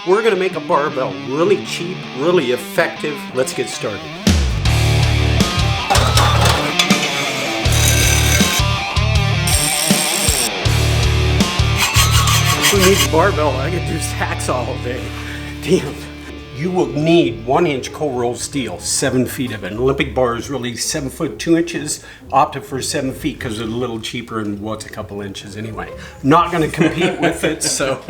We're gonna make a barbell really cheap, really effective. Let's get started. Who needs a barbell? I could do hacksaw all day. Damn. You will need 1-inch cold rolled steel, 7 feet of it. An Olympic bar is really 7 foot 2 inches. Opted for 7 feet because they're a little cheaper and what's a couple inches anyway. Not going to compete with it, so.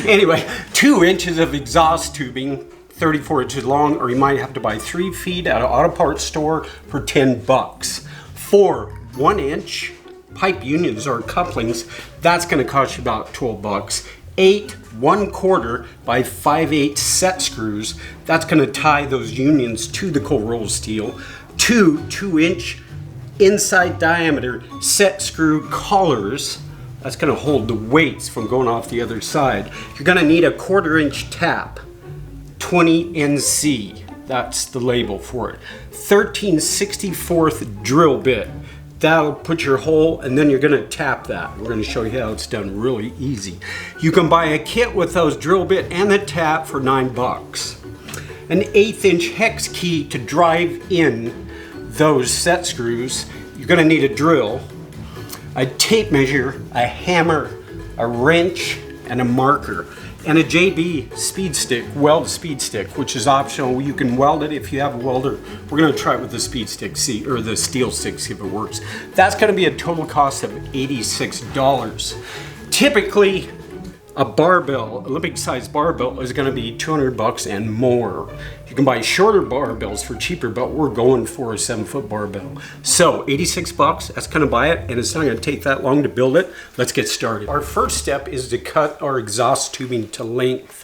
Anyway, 2 inches of exhaust tubing, 34 inches long, or you might have to buy 3 feet at an auto parts store for $10. 4 1-inch pipe unions or couplings, that's going to cost you about $12. 8 1/4 by 5/8 set screws, that's going to tie those unions to the cold rolled steel. 2 2-inch inside diameter set screw collars, that's going to hold the weights from going off the other side. You're going to need a 1/4-inch tap, 20 NC, that's the label for it. 13/64 drill bit. That'll put your hole, and then you're gonna tap that. We're gonna show you how it's done really easy. You can buy a kit with those drill bit and the tap for $9. An 1/8-inch hex key to drive in those set screws. You're gonna need a drill, a tape measure, a hammer, a wrench, and a marker. And a JB speed stick, weld speed stick, which is optional. You can weld it if you have a welder. We're gonna try it with the speed stick, see, or the steel stick, see if it works. That's gonna be a total cost of $86. Typically, a barbell, Olympic sized barbell, is gonna be $200 and more. You can buy shorter barbells for cheaper, but we're going for a 7-foot barbell. So $86, that's gonna buy it, and it's not gonna take that long to build it. Let's get started. Our first step is to cut our exhaust tubing to length.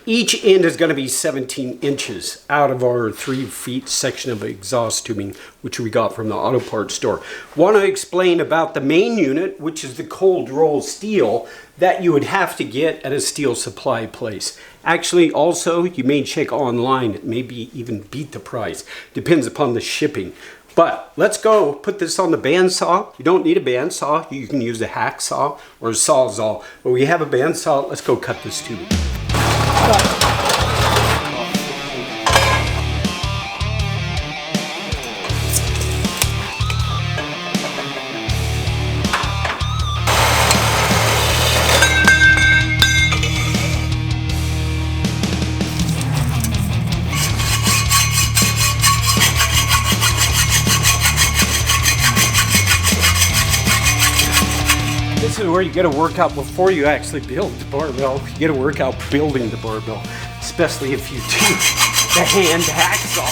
Each end is going to be 17 inches out of our 3 feet section of exhaust tubing, which we got from the auto parts store. Want to explain about the main unit, which is the cold roll steel that you would have to get at a steel supply place. Actually, also, you may check online. It may be even beat the price. Depends upon the shipping. But let's go put this on the bandsaw. You don't need a bandsaw. You can use a hacksaw or a sawzall. But we have a bandsaw. Let's go cut this tubing. This is where you get a workout before you actually build the barbell. You get a workout building the barbell, especially if you do the hand hacksaw.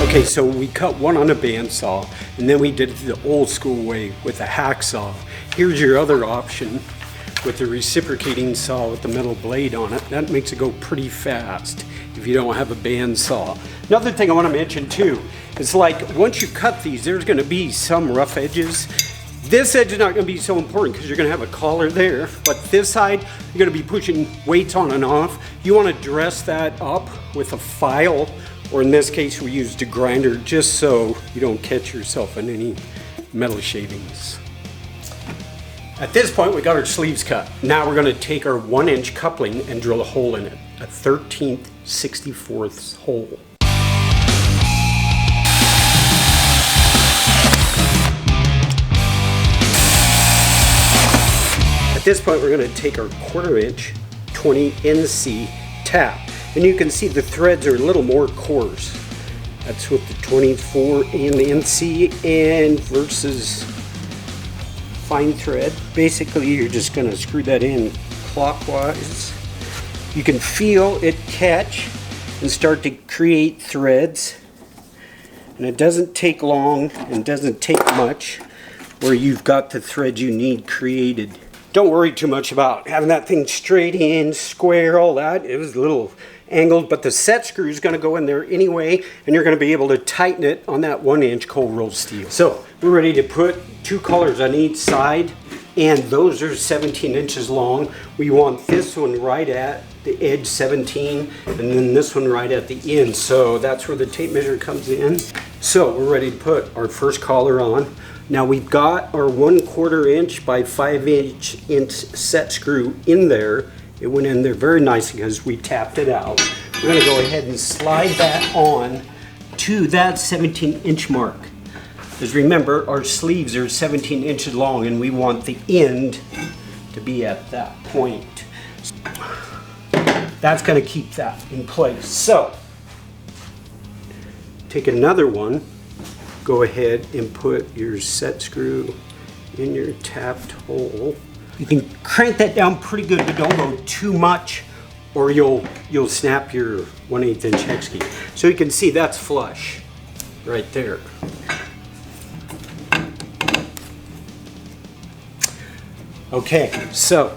Okay, so we cut one on a bandsaw, and then we did it the old school way with a hacksaw. Here's your other option, with the reciprocating saw with the metal blade on it. That makes it go pretty fast if you don't have a bandsaw. Another thing I want to mention too, is like once you cut these, there's going to be some rough edges. This edge is not going to be so important because you're going to have a collar there, but this side, you're going to be pushing weights on and off. You want to dress that up with a file, or in this case we used a grinder, just so you don't catch yourself in any metal shavings. At this point, we got our sleeves cut. Now we're gonna take our 1-inch coupling and drill a hole in it, a 13/64 hole. At this point, we're gonna take our 1/4-inch 20 NC tap, and you can see the threads are a little more coarse. That's with the 24 in the NC and versus fine thread. Basically, you're just going to screw that in clockwise. You can feel it catch and start to create threads, and it doesn't take long and doesn't take much where you've got the thread you need created. Don't worry too much about having that thing straight in, square, all that. It was a little angled, but the set screw is going to go in there anyway, and you're going to be able to tighten it on that 1-inch cold rolled steel. So we're ready to put 2 collars on each side, and those are 17 inches long. We want this one right at the edge 17, and then this one right at the end. So that's where the tape measure comes in. So we're ready to put our first collar on. Now we've got our 1/4 inch by 5" set screw in there. It went in there very nicely because we tapped it out. We're going to go ahead and slide that on to that 17" mark. Because remember, our sleeves are 17 inches long and we want the end to be at that point. That's going to keep that in place. So, take another one, go ahead and put your set screw in your tapped hole. You can crank that down pretty good, but don't go too much or you'll snap your 1/8 inch hex key. So you can see that's flush right there. Okay, so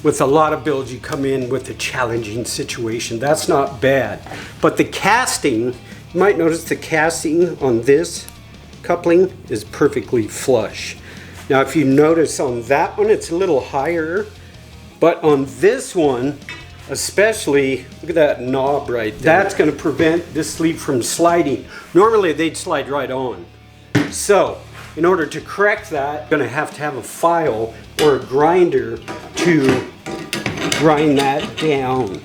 with a lot of builds you come in with a challenging situation. That's not bad. But the casting, you might notice the casting on this coupling is perfectly flush. Now if you notice on that one it's a little higher, but on this one especially, look at that knob right there. That's going to prevent this sleeve from sliding. Normally they'd slide right on. So in order to correct that, you're going to have a file or a grinder to grind that down.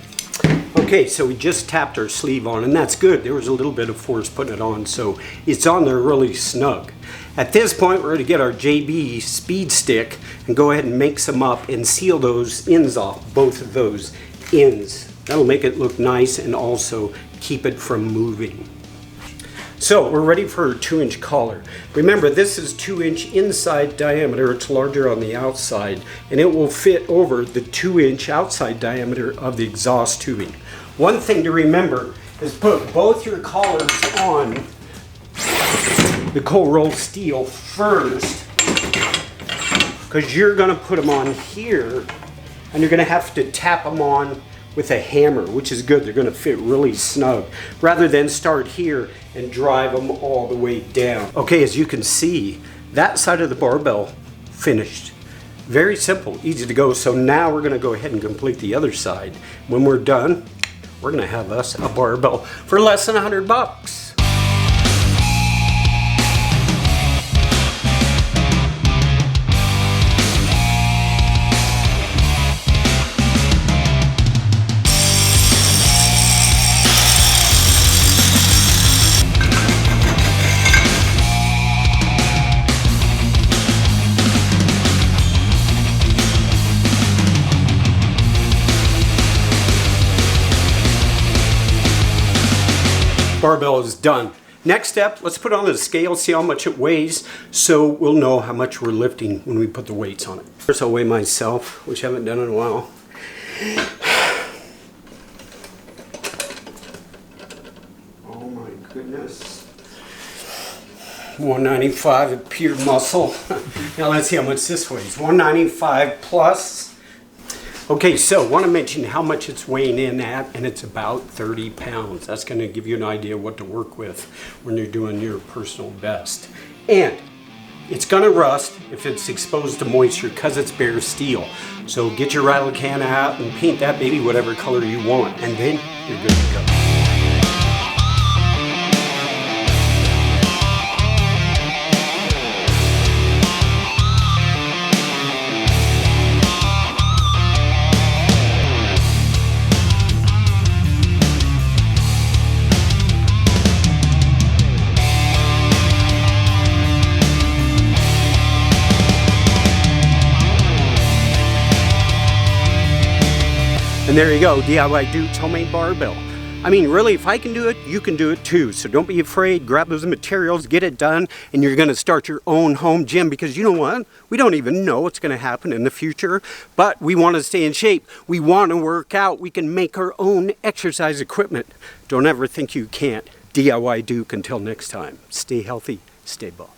Okay, so we just tapped our sleeve on, and that's good. There was a little bit of force putting it on, so it's on there really snug. At this point, we're going to get our JB speed stick and go ahead and make some up and seal those ends off, both of those ends. That'll make it look nice and also keep it from moving. So we're ready for our 2" collar. Remember, this is 2" inside diameter. It's larger on the outside, and it will fit over the 2" outside diameter of the exhaust tubing. One thing to remember is put both your collars on the cold rolled steel first, because you're going to put them on here, and you're going to have to tap them on with a hammer, which is good. They're going to fit really snug, rather than start here and drive them all the way down. Okay, as you can see, that side of the barbell finished. Very simple, easy to go. So now we're going to go ahead and complete the other side. When we're done, we're going to have us a barbell for less than $100. Barbell is done. Next step, let's put it on the scale, see how much it weighs, so we'll know how much we're lifting when we put the weights on it. First I'll weigh myself, which I haven't done in a while. Oh my goodness. 195 of pure muscle. Now let's see how much this weighs. 195 plus. Okay, so I want to mention how much it's weighing in at, and it's about 30 pounds. That's going to give you an idea what to work with when you're doing your personal best. And it's going to rust if it's exposed to moisture because it's bare steel. So get your rattle can out and paint that baby whatever color you want, and then you're good to go. And there you go, DIY Dude's homemade barbell. I mean, really, if I can do it, you can do it too. So don't be afraid, grab those materials, get it done, and you're gonna start your own home gym, because you know what? We don't even know what's gonna happen in the future, but we wanna stay in shape. We wanna work out. We can make our own exercise equipment. Don't ever think you can't. DIY Duke, until next time. Stay healthy, stay buff.